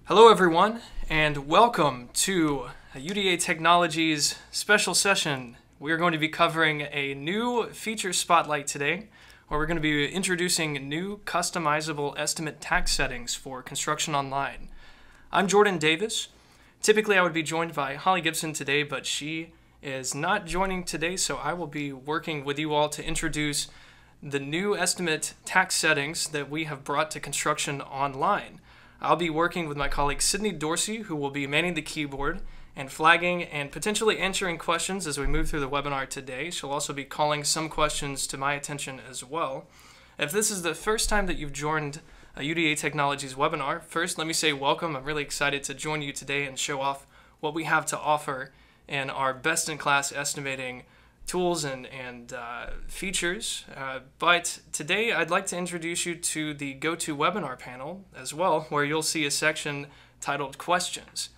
Hello everyone, and welcome to UDA Technologies special session. We are going to be covering a new feature spotlight today, where we're going to be introducing new customizable estimate tax settings for ConstructionOnline. I'm Jordan Davis. Typically I would be joined by Holly Gibson today, but she is not joining today, so I will be working with you all to introduce the new estimate tax settings that we have brought to ConstructionOnline. I'll be working with my colleague Sydney Dorsey, who will be manning the keyboard and flagging and potentially answering questions as we move through the webinar today. She'll also be calling some questions to my attention as well. If this is the first time that you've joined a UDA Technologies webinar, first let me say welcome. I'm really excited to join you today and show off what we have to offer in our best-in-class estimating tools and features. But today I'd like to introduce you to the GoToWebinar panel as well, where you'll see a section titled Questions.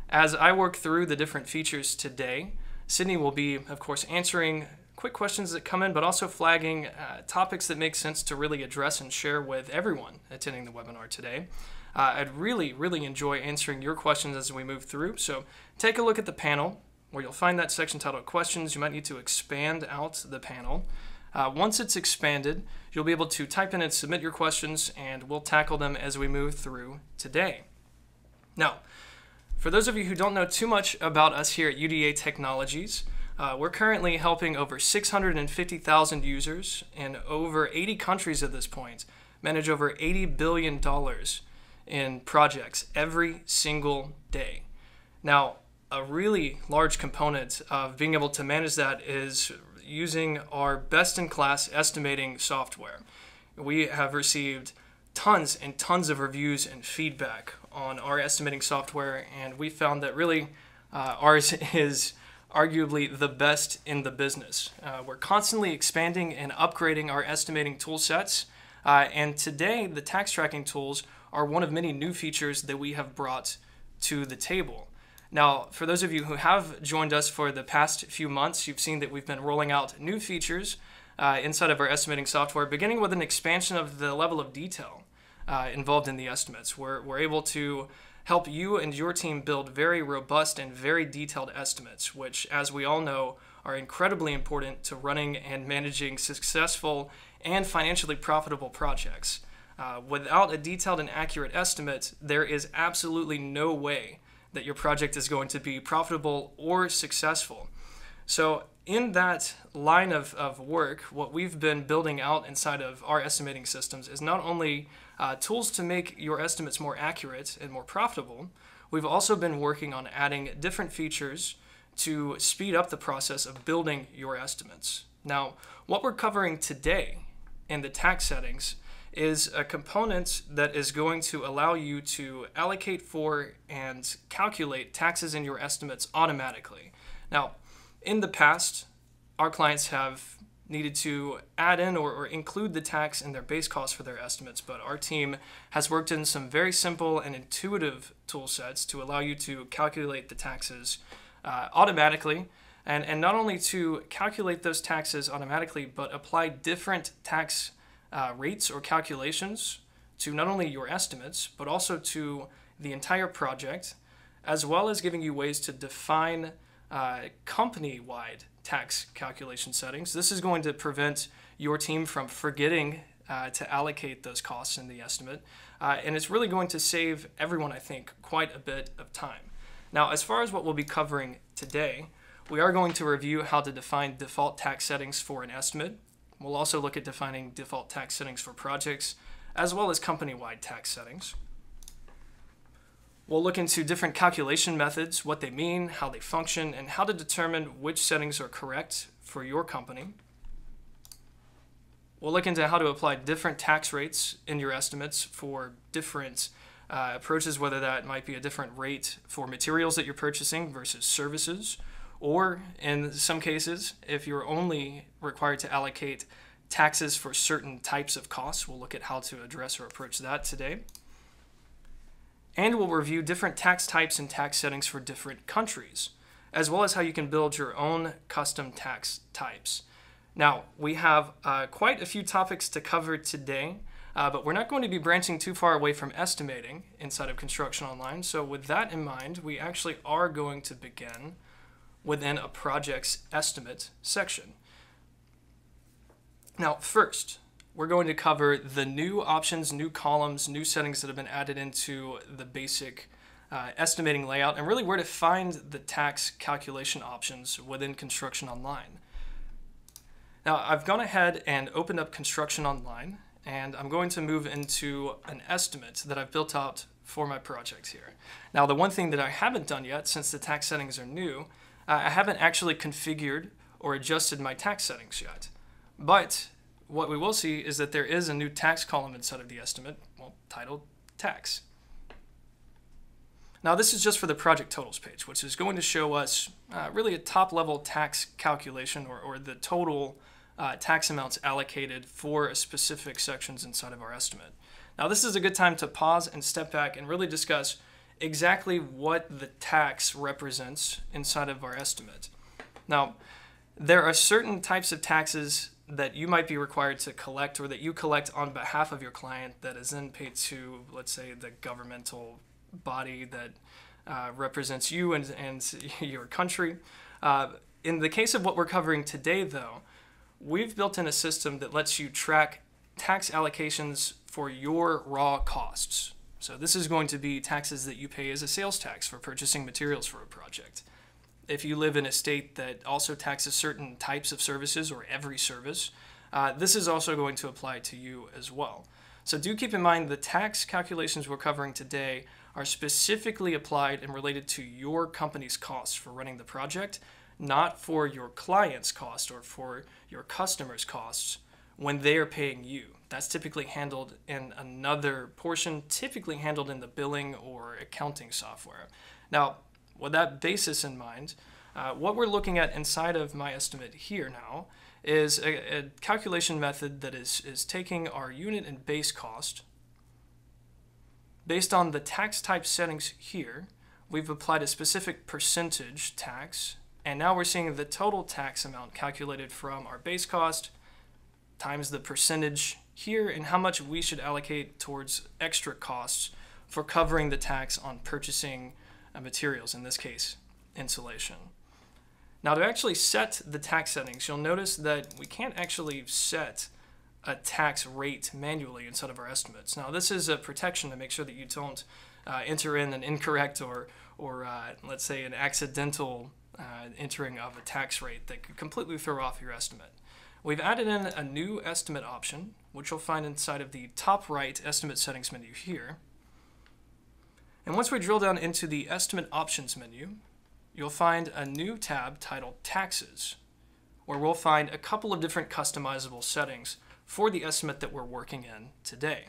As I work through the different features today, Sydney will be, of course, answering quick questions that come in, but also flagging topics that make sense to really address and share with everyone attending the webinar today. I'd really enjoy answering your questions as we move through, so take a look at the panel, where you'll find that section titled Questions. You might need to expand out the panel. Once it's expanded, you'll be able to type in and submit your questions, and we'll tackle them as we move through today. Now, for those of you who don't know too much about us here at UDA Technologies, we're currently helping over 650,000 users in over 80 countries at this point manage over $80 billion in projects every single day. Now, a really large component of being able to manage that is using our best-in-class estimating software. We have received tons and tons of reviews and feedback on our estimating software, and we found that really ours is arguably the best in the business. We're constantly expanding and upgrading our estimating tool sets, and today the tax tracking tools are one of many new features that we have brought to the table. Now, for those of you who have joined us for the past few months, you've seen that we've been rolling out new features inside of our estimating software, beginning with an expansion of the level of detail involved in the estimates. We're able to help you and your team build very robust and very detailed estimates, which, as we all know, are incredibly important to running and managing successful and financially profitable projects. Without a detailed and accurate estimate, there is absolutely no way that your project is going to be profitable or successful. So in that line of work, what we've been building out inside of our estimating systems is not only tools to make your estimates more accurate and more profitable, we've also been working on adding different features to speed up the process of building your estimates. Now, what we're covering today in the tax settings is a component that is going to allow you to allocate for and calculate taxes in your estimates automatically. Now, in the past, our clients have needed to add in or include the tax in their base cost for their estimates, but our team has worked in some very simple and intuitive tool sets to allow you to calculate the taxes automatically, and not only to calculate those taxes automatically, but apply different tax rates or calculations to not only your estimates, but also to the entire project, as well as giving you ways to define company-wide tax calculation settings. This is going to prevent your team from forgetting to allocate those costs in the estimate, and it's really going to save everyone, I think, quite a bit of time. Now, as far as what we'll be covering today, we are going to review how to define default tax settings for an estimate. We'll also look at defining default tax settings for projects, as well as company-wide tax settings. We'll look into different calculation methods, what they mean, how they function, and how to determine which settings are correct for your company. We'll look into how to apply different tax rates in your estimates for different approaches, whether that might be a different rate for materials that you're purchasing versus services, or in some cases, if you're only required to allocate taxes for certain types of costs. We'll look at how to address or approach that today. And we'll review different tax types and tax settings for different countries, as well as how you can build your own custom tax types. Now, we have quite a few topics to cover today. but we're not going to be branching too far away from estimating inside of Construction Online. So with that in mind, we actually are going to begin within a project's estimate section. Now, first, we're going to cover the new options, new columns, new settings that have been added into the basic estimating layout, and really where to find the tax calculation options within Construction Online. Now, I've gone ahead and opened up Construction Online, and I'm going to move into an estimate that I've built out for my project here. Now, the one thing that I haven't done yet, since the tax settings are new, I haven't actually configured or adjusted my tax settings yet. But what we will see is that there is a new tax column inside of the estimate, well, titled Tax. Now, this is just for the project totals page, which is going to show us really a top-level tax calculation or the total tax amounts allocated for specific sections inside of our estimate. Now, this is a good time to pause and step back and really discuss exactly what the tax represents inside of our estimate. Now, there are certain types of taxes that you might be required to collect or that you collect on behalf of your client that is then paid to, let's say, the governmental body that represents you and your country. In the case of what we're covering today, though, we've built in a system that lets you track tax allocations for your raw costs. So this is going to be taxes that you pay as a sales tax for purchasing materials for a project. If you live in a state that also taxes certain types of services or every service, this is also going to apply to you as well. So do keep in mind the tax calculations we're covering today are specifically applied and related to your company's costs for running the project, not for your client's cost or for your customer's costs when they are paying you. That's typically handled in another portion, typically handled in the billing or accounting software. Now, with that basis in mind, what we're looking at inside of my estimate here now is a calculation method that is taking our unit and base cost. Based on the tax type settings here, we've applied a specific percentage tax, and now we're seeing the total tax amount calculated from our base cost times the percentage here and how much we should allocate towards extra costs for covering the tax on purchasing materials, in this case, insulation. Now, to actually set the tax settings, you'll notice that we can't actually set a tax rate manually inside of our estimates. Now, this is a protection to make sure that you don't enter in an incorrect or let's say an accidental entering of a tax rate that could completely throw off your estimate. We've added in a new estimate option, which you'll find inside of the top right estimate settings menu here. And once we drill down into the estimate options menu, you'll find a new tab titled Taxes, where we'll find a couple of different customizable settings for the estimate that we're working in today.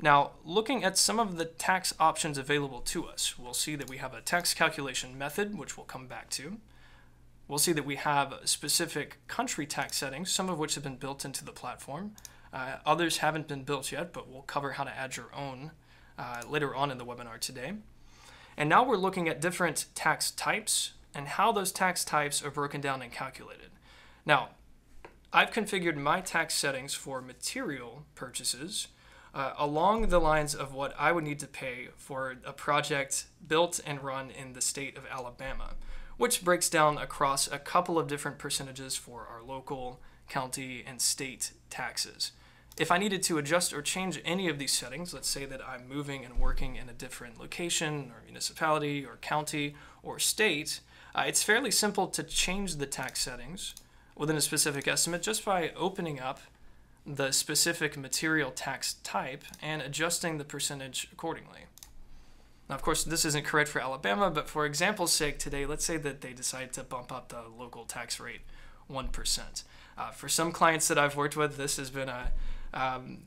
Now, looking at some of the tax options available to us, we'll see that we have a tax calculation method, which we'll come back to. We'll see that we have specific country tax settings, some of which have been built into the platform. Others haven't been built yet, but we'll cover how to add your own later on in the webinar today. And now we're looking at different tax types and how those tax types are broken down and calculated. Now, I've configured my tax settings for material purchases along the lines of what I would need to pay for a project built and run in the state of Alabama, which breaks down across a couple of different percentages for our local, county, and state taxes. If I needed to adjust or change any of these settings, let's say that I'm moving and working in a different location or municipality or county or state, it's fairly simple to change the tax settings within a specific estimate just by opening up the specific material tax type and adjusting the percentage accordingly. Now, of course, this isn't correct for Alabama, but for example's sake today, let's say that they decide to bump up the local tax rate 1%. For some clients that I've worked with, this has been an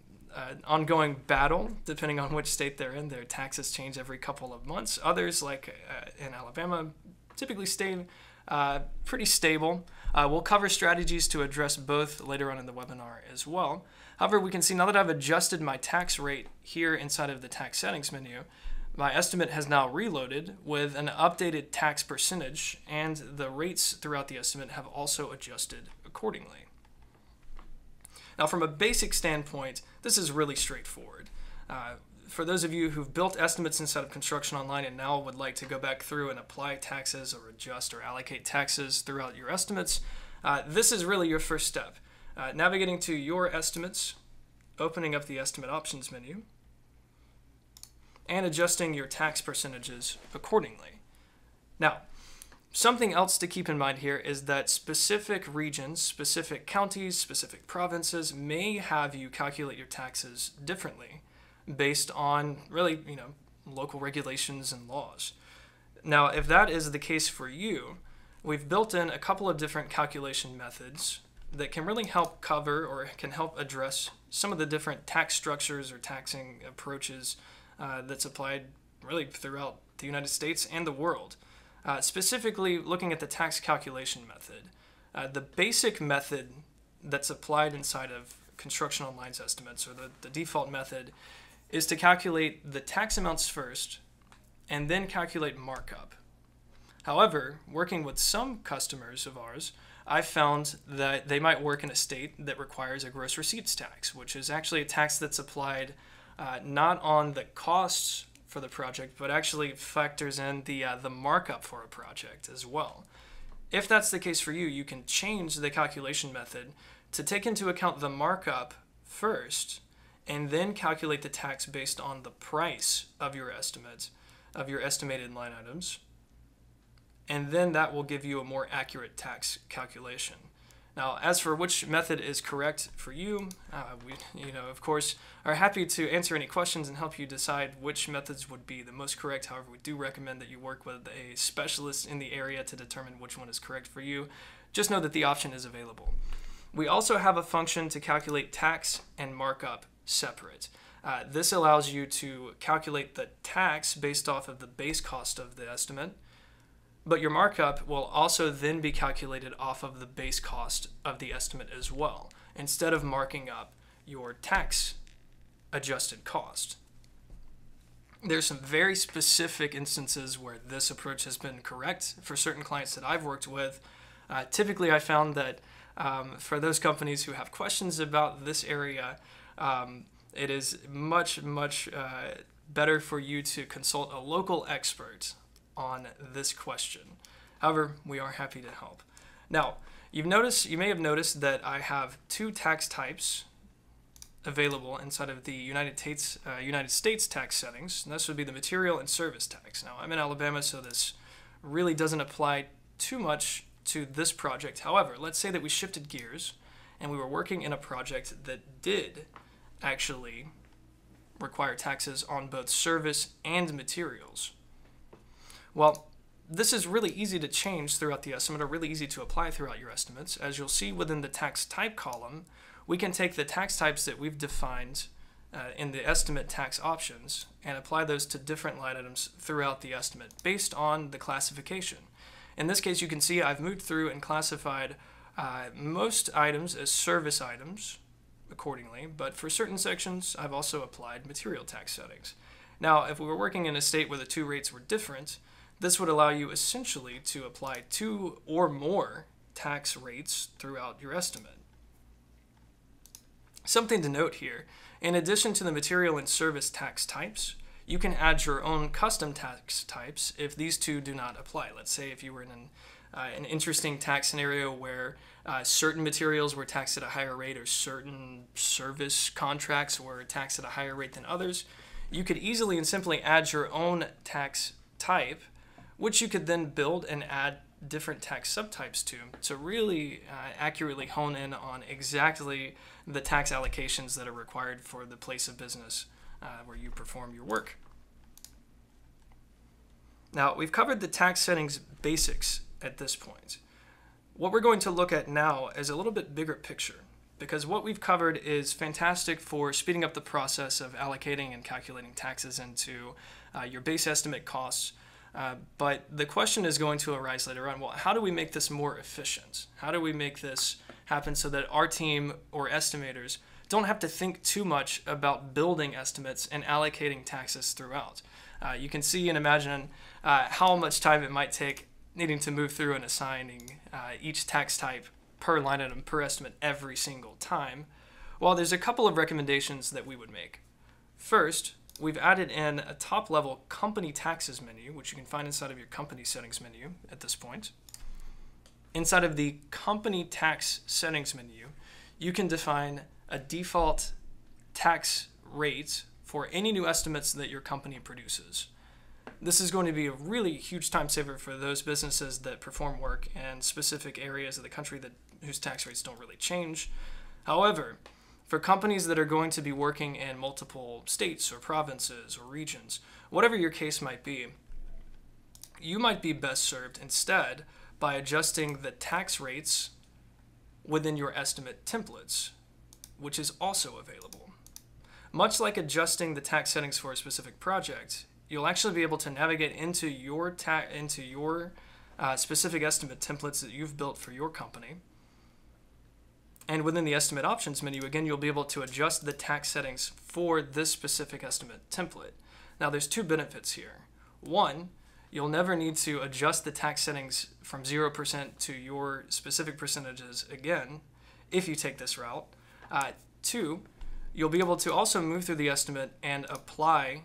ongoing battle, depending on which state they're in. Their taxes change every couple of months. Others, like in Alabama, typically stay pretty stable. We'll cover strategies to address both later on in the webinar as well. However, we can see now that I've adjusted my tax rate here inside of the tax settings menu, my estimate has now reloaded with an updated tax percentage, and the rates throughout the estimate have also adjusted accordingly. Now, from a basic standpoint, this is really straightforward. For those of you who've built estimates inside of ConstructionOnline and now would like to go back through and apply taxes or adjust or allocate taxes throughout your estimates, this is really your first step. Navigating to your estimates, opening up the estimate options menu, and adjusting your tax percentages accordingly. Now, something else to keep in mind here is that specific regions, specific counties, specific provinces may have you calculate your taxes differently based on really, local regulations and laws. Now, if that is the case for you, we've built in a couple of different calculation methods that can really help cover or can help address some of the different tax structures or taxing approaches that's applied really throughout the United States and the world. Specifically, looking at the tax calculation method, the basic method that's applied inside of ConstructionOnline's estimates, or the default method, is to calculate the tax amounts first and then calculate markup. However, working with some customers of ours, I've found that they might work in a state that requires a gross receipts tax, which is actually a tax that's applied not on the costs for the project, but actually factors in the markup for a project as well. If that's the case for you, you can change the calculation method to take into account the markup first and then calculate the tax based on the price of your estimate, of your estimated line items, and then that will give you a more accurate tax calculation. Now, as for which method is correct for you, we, of course, are happy to answer any questions and help you decide which methods would be the most correct. However, we do recommend that you work with a specialist in the area to determine which one is correct for you. Just know that the option is available. We also have a function to calculate tax and markup separate. This allows you to calculate the tax based off of the base cost of the estimate, but your markup will also then be calculated off of the base cost of the estimate as well, instead of marking up your tax adjusted cost. There's some very specific instances where this approach has been correct for certain clients that I've worked with. Typically, I found that for those companies who have questions about this area, it is much better for you to consult a local expert on this question. However, we are happy to help. Now, you may have noticed that I have two tax types available inside of the United States tax settings, and this would be the material and service tax. Now, I'm in Alabama, so this really doesn't apply too much to this project. However, let's say that we shifted gears and we were working in a project that did actually require taxes on both service and materials. Well, this is really easy to change throughout the estimate, or really easy to apply throughout your estimates. As you'll see within the tax type column, we can take the tax types that we've defined in the estimate tax options and apply those to different line items throughout the estimate based on the classification. In this case, you can see I've moved through and classified most items as service items accordingly, but for certain sections, I've also applied material tax settings. Now, if we were working in a state where the two rates were different, this would allow you essentially to apply two or more tax rates throughout your estimate. Something to note here, in addition to the material and service tax types, you can add your own custom tax types if these two do not apply. Let's say if you were in an interesting tax scenario where certain materials were taxed at a higher rate or certain service contracts were taxed at a higher rate than others, you could easily and simply add your own tax type, which you could then build and add different tax subtypes to really accurately hone in on exactly the tax allocations that are required for the place of business where you perform your work. Now, we've covered the tax settings basics at this point. What we're going to look at now is a little bit bigger picture, because what we've covered is fantastic for speeding up the process of allocating and calculating taxes into your base estimate costs. But the question is going to arise later on, well, how do we make this more efficient? How do we make this happen so that our team or estimators don't have to think too much about building estimates and allocating taxes throughout? You can see and imagine how much time it might take needing to move through and assigning each tax type per line item per estimate every single time. Well, there's a couple of recommendations that we would make. First, we've added in a top-level company taxes menu, which you can find inside of your company settings menu at this point. Inside of the company tax settings menu, you can define a default tax rate for any new estimates that your company produces. This is going to be a really huge time saver for those businesses that perform work in specific areas of the country whose tax rates don't really change. However, for companies that are going to be working in multiple states or provinces or regions, whatever your case might be, you might be best served instead by adjusting the tax rates within your estimate templates, which is also available. Much like adjusting the tax settings for a specific project, you'll actually be able to navigate into your specific estimate templates that you've built for your company. And within the estimate options menu, again, you'll be able to adjust the tax settings for this specific estimate template. Now, there's two benefits here. One, you'll never need to adjust the tax settings from 0% to your specific percentages again if you take this route. Two, you'll be able to also move through the estimate and apply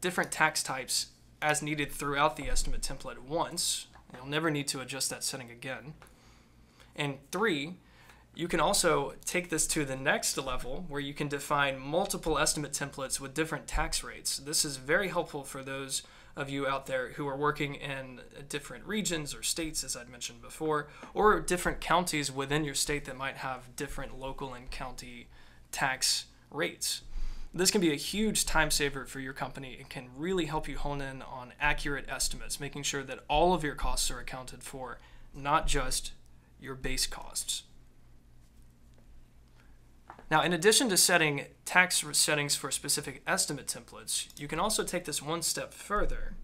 different tax types as needed throughout the estimate template once. You'll never need to adjust that setting again. And three, you can also take this to the next level where you can define multiple estimate templates with different tax rates. This is very helpful for those of you out there who are working in different regions or states, as I'd mentioned before, or different counties within your state that might have different local and county tax rates. This can be a huge time saver for your company. It can really help you hone in on accurate estimates, making sure that all of your costs are accounted for, not just your base costs. Now, in addition to setting tax settings for specific estimate templates, you can also take this one step further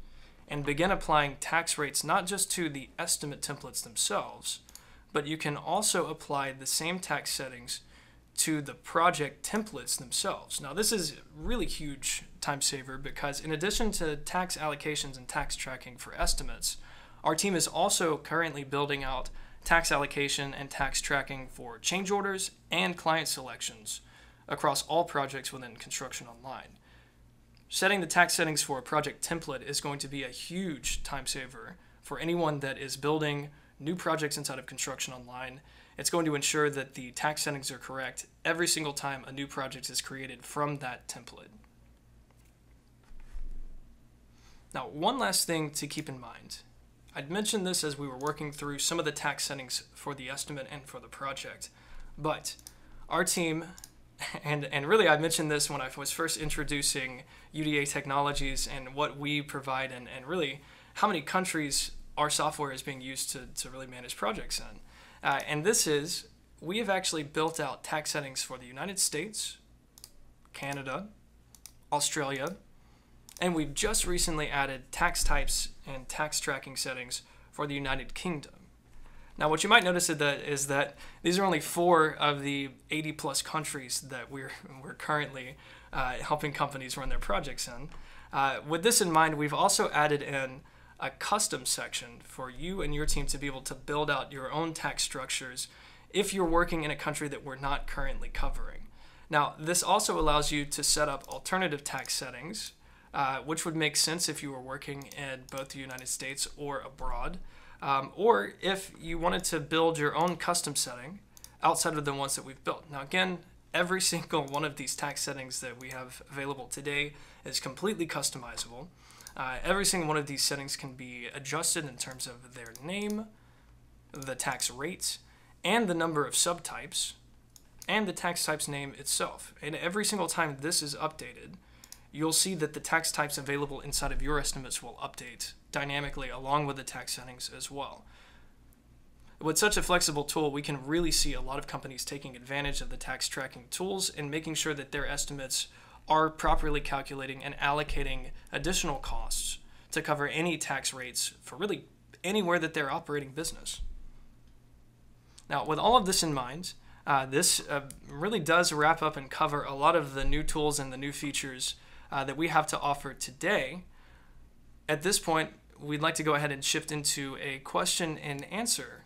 and begin applying tax rates not just to the estimate templates themselves, but you can also apply the same tax settings to the project templates themselves. Now, this is really huge time saver because in addition to tax allocations and tax tracking for estimates, our team is also currently building out tax allocation and tax tracking for change orders and client selections across all projects within ConstructionOnline. Setting the tax settings for a project template is going to be a huge time saver for anyone that is building new projects inside of ConstructionOnline. It's going to ensure that the tax settings are correct every single time a new project is created from that template. Now, one last thing to keep in mind. I'd mentioned this as we were working through some of the tax settings for the estimate and for the project, but our team, and really I mentioned this when I was first introducing UDA Technologies and what we provide and really how many countries our software is being used to really manage projects in. And we have actually built out tax settings for the United States, Canada, Australia, and we've just recently added tax types and tax tracking settings for the United Kingdom. Now, what you might notice is that these are only 4 of the 80+ countries that we're currently helping companies run their projects in. With this in mind, we've also added in a custom section for you and your team to be able to build out your own tax structures if you're working in a country that we're not currently covering. Now, this also allows you to set up alternative tax settings, which would make sense if you were working in both the United States or abroad, or if you wanted to build your own custom setting outside of the ones that we've built. Now, again, every single one of these tax settings that we have available today is completely customizable. Every single one of these settings can be adjusted in terms of their name, the tax rate, and the number of subtypes, and the tax type's name itself. And every single time this is updated, you'll see that the tax types available inside of your estimates will update dynamically along with the tax settings as well. With such a flexible tool, we can really see a lot of companies taking advantage of the tax tracking tools and making sure that their estimates are properly calculating and allocating additional costs to cover any tax rates for really anywhere that they're operating business. Now, with all of this in mind, this really does wrap up and cover a lot of the new tools and the new features that we have to offer today. At this point, we'd like to go ahead and shift into a question and answer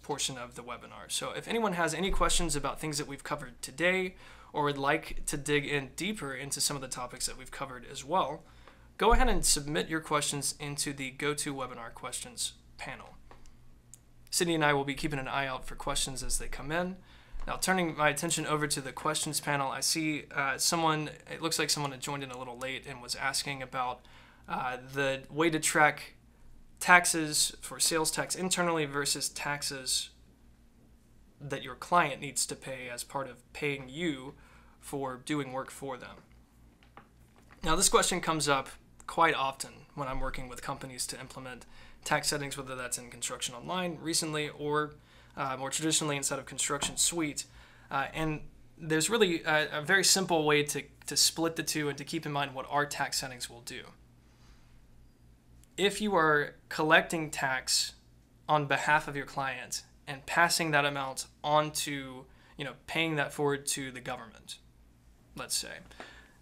portion of the webinar. So if anyone has any questions about things that we've covered today or would like to dig in deeper into some of the topics that we've covered as well, go ahead and submit your questions into the GoToWebinar Questions panel. Sydney and I will be keeping an eye out for questions as they come in. Now, turning my attention over to the questions panel, I see it looks like someone had joined in a little late and was asking about the way to track taxes for sales tax internally versus taxes that your client needs to pay as part of paying you for doing work for them. Now, this question comes up quite often when I'm working with companies to implement tax settings, whether that's in ConstructionOnline recently or more traditionally inside of ConstructionSuite. And there's really a very simple way to split the two and to keep in mind what our tax settings will do. If you are collecting tax on behalf of your client and passing that amount on to, paying that forward to the government, let's say,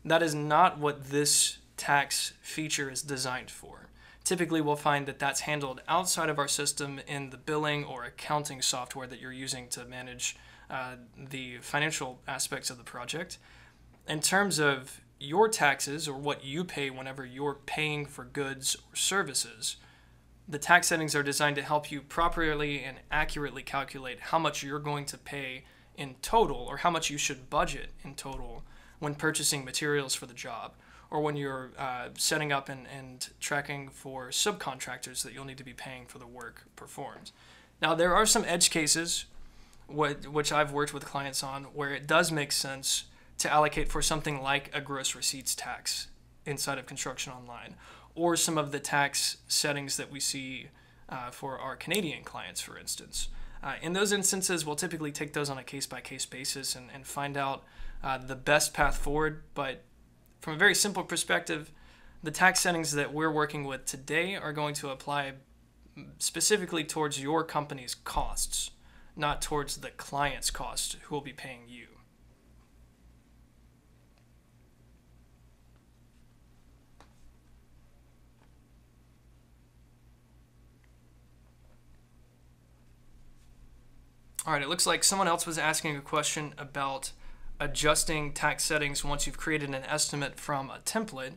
that is not what this tax feature is designed for. Typically, we'll find that that's handled outside of our system in the billing or accounting software that you're using to manage the financial aspects of the project. In terms of your taxes or what you pay whenever you're paying for goods or services, the tax settings are designed to help you properly and accurately calculate how much you're going to pay in total or how much you should budget in total when purchasing materials for the job, or when you're setting up and tracking for subcontractors that you'll need to be paying for the work performed. Now, there are some edge cases, which I've worked with clients on, where it does make sense to allocate for something like a gross receipts tax inside of ConstructionOnline, or some of the tax settings that we see for our Canadian clients, for instance. In those instances, we'll typically take those on a case-by-case basis and find out the best path forward, but from a very simple perspective, the tax settings that we're working with today are going to apply specifically towards your company's costs, not towards the client's cost who will be paying you. All right, it looks like someone else was asking a question about adjusting tax settings once you've created an estimate from a template.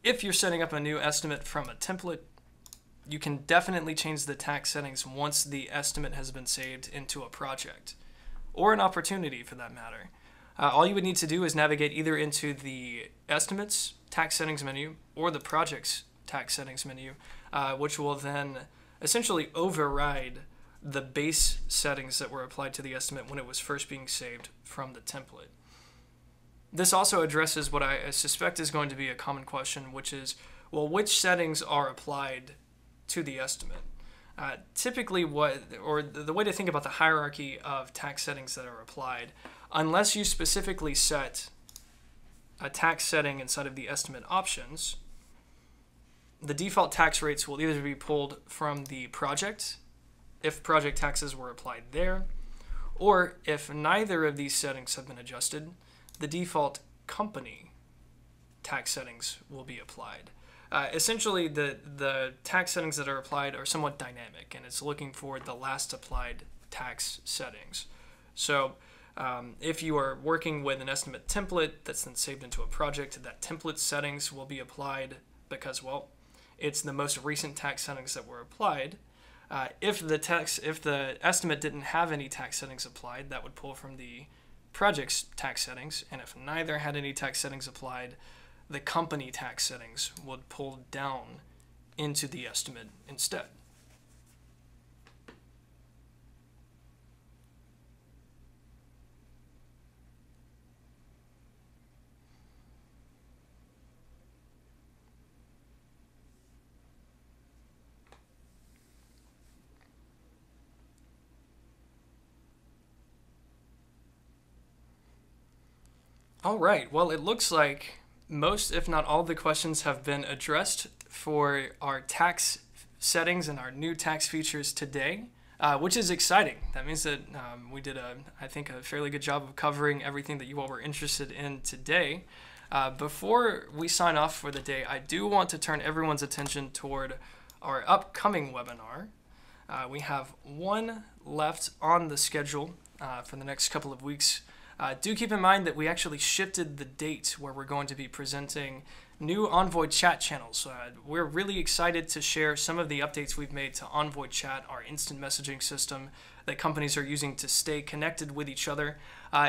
If you're setting up a new estimate from a template, you can definitely change the tax settings once the estimate has been saved into a project, or an opportunity for that matter. All you would need to do is navigate either into the Estimates tax settings menu or the Projects tax settings menu, which will then essentially override the base settings that were applied to the estimate when it was first being saved from the template. This also addresses what I suspect is going to be a common question, which is, well, which settings are applied to the estimate? Typically, the way to think about the hierarchy of tax settings that are applied, unless you specifically set a tax setting inside of the estimate options, the default tax rates will either be pulled from the project, if project taxes were applied there, or if neither of these settings have been adjusted, the default company tax settings will be applied. Essentially, the tax settings that are applied are somewhat dynamic, and it's looking for the last applied tax settings. So if you are working with an estimate template that's then saved into a project, that template settings will be applied because, well, it's the most recent tax settings that were applied. If the estimate didn't have any tax settings applied, that would pull from the project's tax settings, and if neither had any tax settings applied, the company tax settings would pull down into the estimate instead. All right, well, it looks like most, if not all, the questions have been addressed for our tax settings and our new tax features today, which is exciting. That means that we did, I think, a fairly good job of covering everything that you all were interested in today. Before we sign off for the day, I do want to turn everyone's attention toward our upcoming webinar. We have one left on the schedule for the next couple of weeks. Do keep in mind that we actually shifted the date where we're going to be presenting new Envoy chat channels. We're really excited to share some of the updates we've made to Envoy Chat, our instant messaging system that companies are using to stay connected with each other.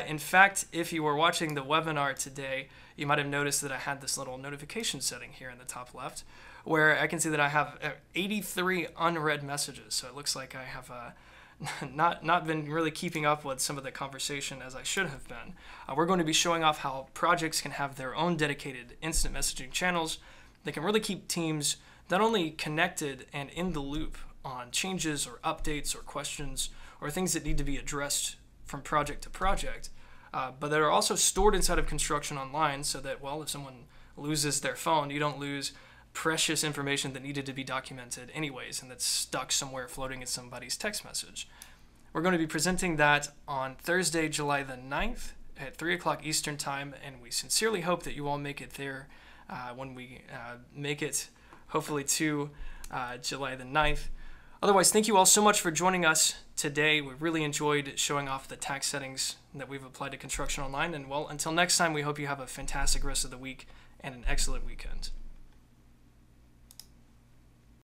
In fact, if you were watching the webinar today, you might have noticed that I had this little notification setting here in the top left, where I can see that I have 83 unread messages. So it looks like I have not been really keeping up with some of the conversation as I should have been. We're going to be showing off how projects can have their own dedicated instant messaging channels. They can really keep teams not only connected and in the loop on changes or updates or questions or things that need to be addressed from project to project, but that are also stored inside of ConstructionOnline so that, well, if someone loses their phone, you don't lose precious information that needed to be documented anyways and that's stuck somewhere floating in somebody's text message. We're going to be presenting that on Thursday, July the 9th at 3 o'clock Eastern Time, and we sincerely hope that you all make it there when we make it, hopefully, to July the 9th. Otherwise, thank you all so much for joining us today. We really enjoyed showing off the tax settings that we've applied to ConstructionOnline, and well, until next time, we hope you have a fantastic rest of the week and an excellent weekend.